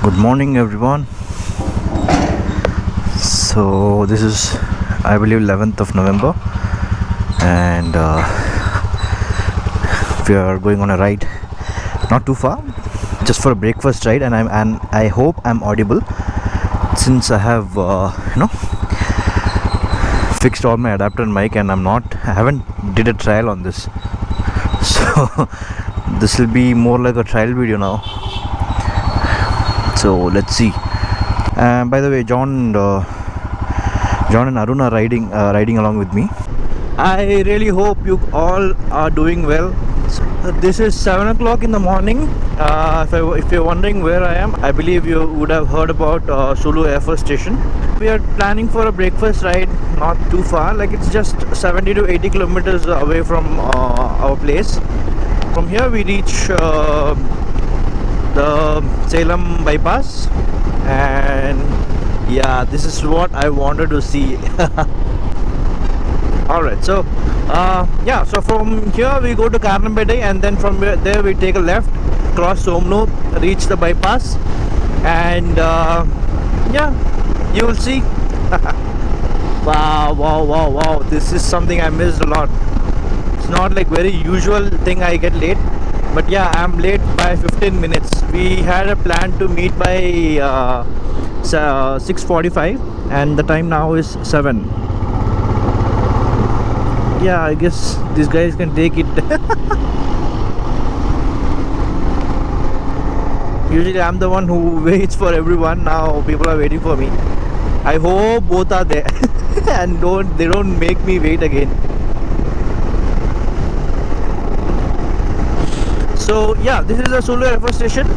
Good morning, everyone. So this is, I believe, 11th of November, and we are going on a ride, not too far, just for a breakfast ride. And I hope I'm audible, since I have fixed all my adapter and mic, and I haven't did a trial on this, so this will be more like a trial video now. So let's see. By the way, John and Arun are riding along with me. I really hope you all are doing well. This is 7 o'clock in the morning. If you're wondering where I am, I believe you would have heard about Sulu Air Force Station. We are planning for a breakfast ride, not too far, like it's just 70 to 80 kilometers away from our place. From here we reach the Salem bypass, and yeah, this is what I wanted to see. Alright, so so from here we go to Karnambete, and then from there we take a left, cross Somnu, reach the bypass, and you will see. Wow, this is something I missed a lot. It's not like very usual thing I get late, but yeah, I'm late by 15 minutes. We had a plan to meet by 6:45, and the time now is 7. Yeah, I guess these guys can take it. Usually I'm the one who waits for everyone. Now people are waiting for me. I hope both are there and they don't make me wait again. So yeah, this is a Sulu Air Force Station.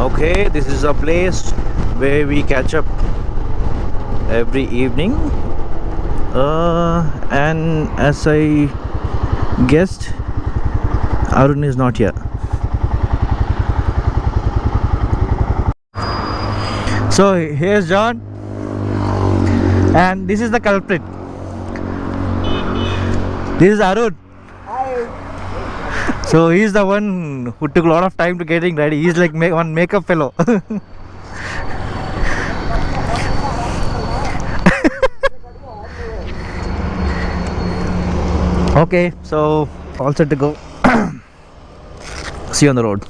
Okay, this is a place where we catch up every evening, and as I guessed, Arun is not here. So here's John, and this is the culprit. This is Arun. So he's the one who took a lot of time to getting ready. He's like one makeup fellow. Okay, so all set to go. See you on the road.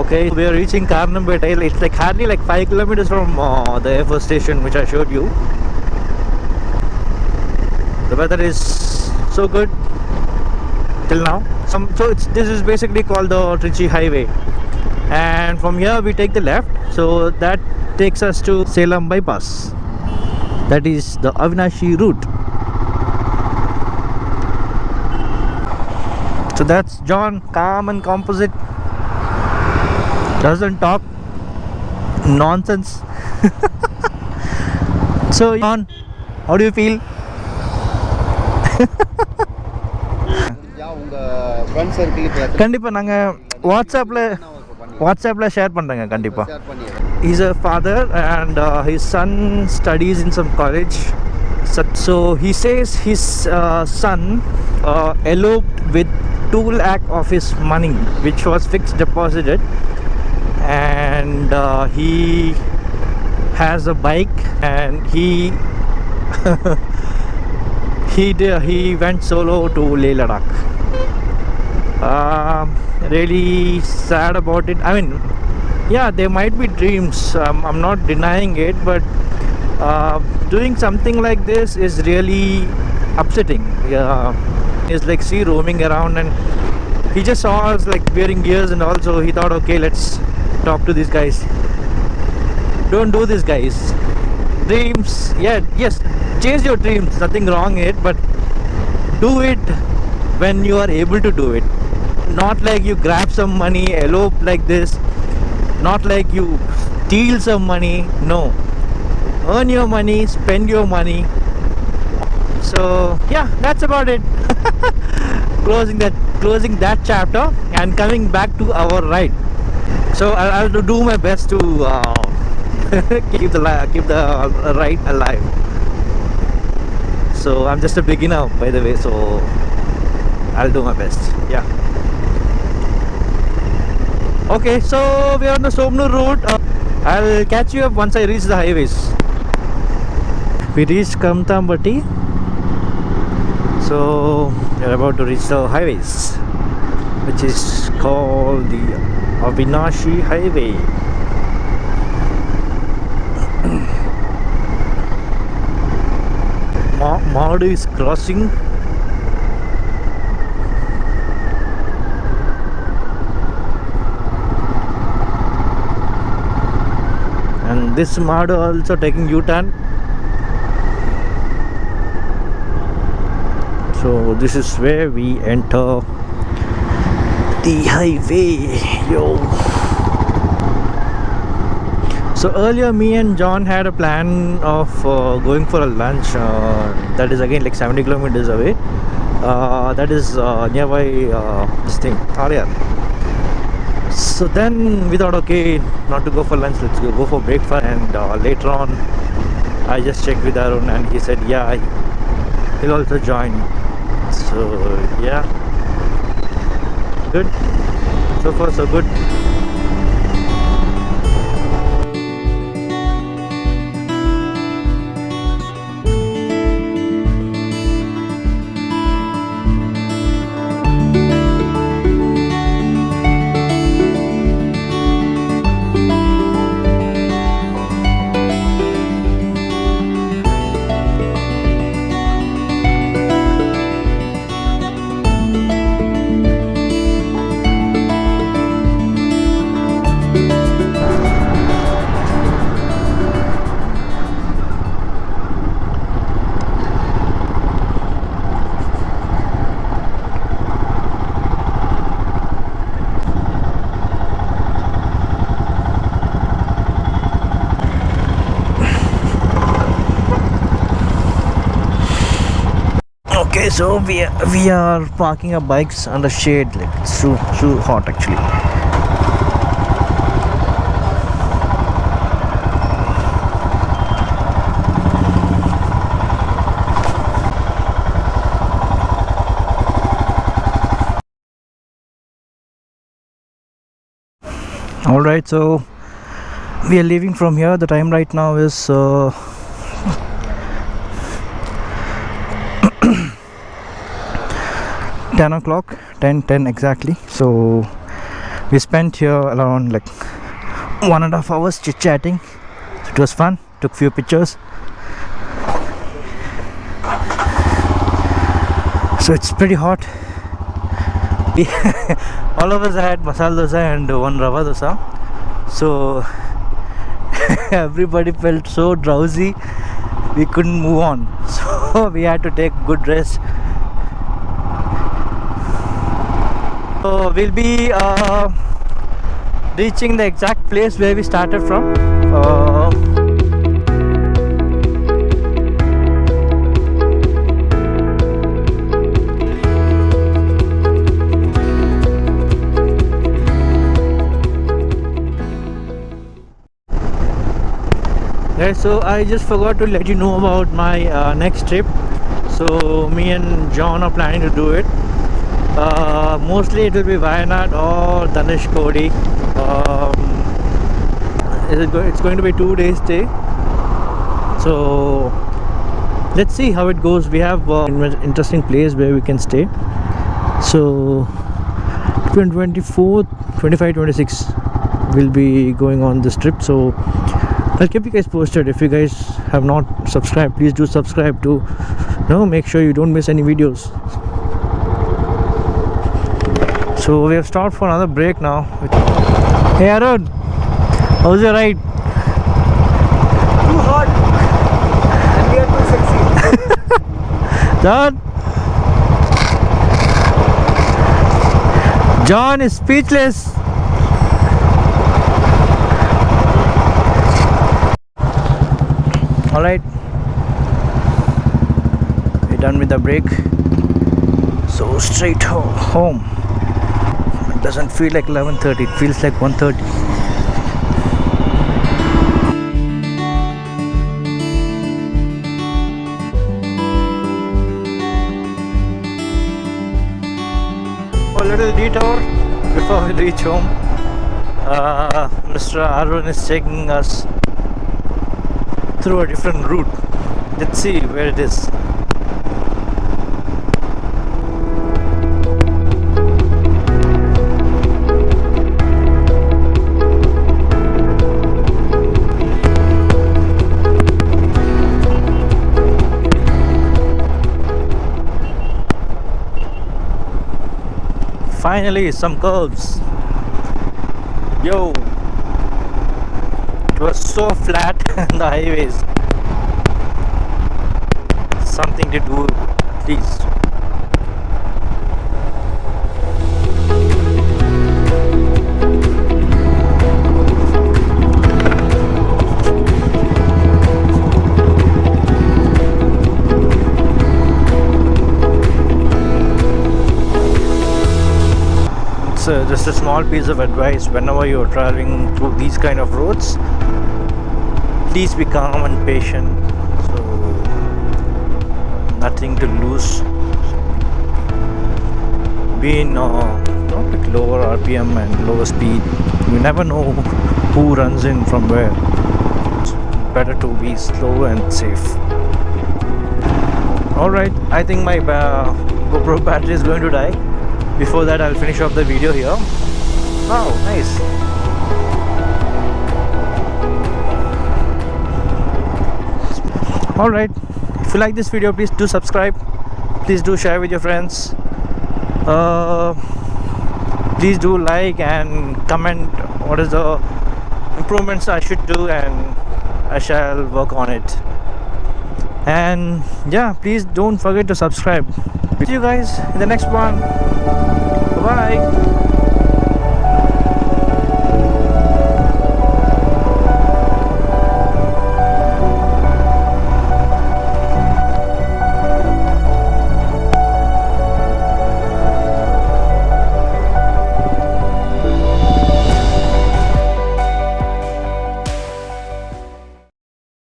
Okay, we are reaching Karnambete. It's like hardly like 5 kilometers from the Air Force Station, which I showed you. The weather is so good till now. So this is basically called the Richi Highway, and from here we take the left. So that takes us to Salem bypass. That is the Avinashi route. So that's John, calm and composite, doesn't talk nonsense. So John, how do you feel? கண்டிப்பா நாங்க வாட்ஸ்அப்ல share பண்றேங்க கண்டிப்பா. He's a father, and his son studies in some college. So he says his son eloped with 2 lakh of his money, which was fixed deposited, and he has a bike, and he he went solo to Leh Ladakh. Really sad about it. I mean, yeah, there might be dreams, I'm not denying it, but doing something like this is really upsetting. It's like roaming around, and he just saw us like wearing gears, and also he thought, okay, let's talk to these guys. Don't do this, guys. Dreams, yes, chase your dreams, nothing wrong in it, but do it when you are able to do it. Not like you grab some money, elope like this. Not like you steal some money. No, earn your money, spend your money. So yeah, that's about it. closing that chapter and coming back to our ride. So I'll do my best to keep the ride alive. So I'm just a beginner, by the way, so I'll do my best. Yeah. Okay, so we are on the Somnur route. I'll catch you up once I reach the highways. We reached Kamtambati, so we're about to reach the highways, which is called the Avinashi Highway. Madu is crossing. And this Madu also taking U-turn. So this is where we enter the highway. Yo. So earlier me and John had a plan of going for a lunch that is again like 70 kilometers away. That is nearby this thing, Arya. So then we thought, okay, not to go for lunch, let's go for breakfast. And later on I just checked with Arun and he said yeah, he'll also join. So yeah, good. So far so good. Okay, so we are parking our bikes under shade. Like it's too hot actually. All right, so we are leaving from here. The time right now is 10 o'clock, 10 exactly. So we spent here around like 1.5 hours chit chatting. It was fun, took few pictures. So it's pretty hot. All of us had masala dosa and one rava dosa. So everybody felt so drowsy, we couldn't move on. So we had to take good rest. So we'll be reaching the exact place where we started from. Right, so I just forgot to let you know about my next trip. So me and John are planning to do it. Mostly it will be Wayanad or Dhanishkodi. It's going to be 2 days stay. So let's see how it goes. We have an interesting place where we can stay. So 24th, 25, 26 we'll be going on this trip. So I'll keep you guys posted. If you guys have not subscribed, please do subscribe to make sure you don't miss any videos. So we have stopped for another break now. Hey Arun, how's your ride? Too hot and we are too sexy. John is speechless. Alright, we're done with the break. So straight home. doesn't feel like 11:30, it feels like 1:30. A little detour before we reach home. Mr. Arun is taking us through a different route. Let's see where it is. Finally, some curves. Yo, it was so flat on the highways. Something to do, at least. Just a small piece of advice: whenever you're traveling through these kind of roads, please be calm and patient. So nothing to lose. Be in not like lower RPM and lower speed. You never know who runs in from where. It's better to be slow and safe. Alright, I think my GoPro battery is going to die. Before that, I'll finish off the video here. Wow, nice. Alright, if you like this video, please do subscribe. Please do share with your friends. Please do like and comment what is the improvements I should do, and I shall work on it. And yeah, please don't forget to subscribe. See you guys in the next one. Bye.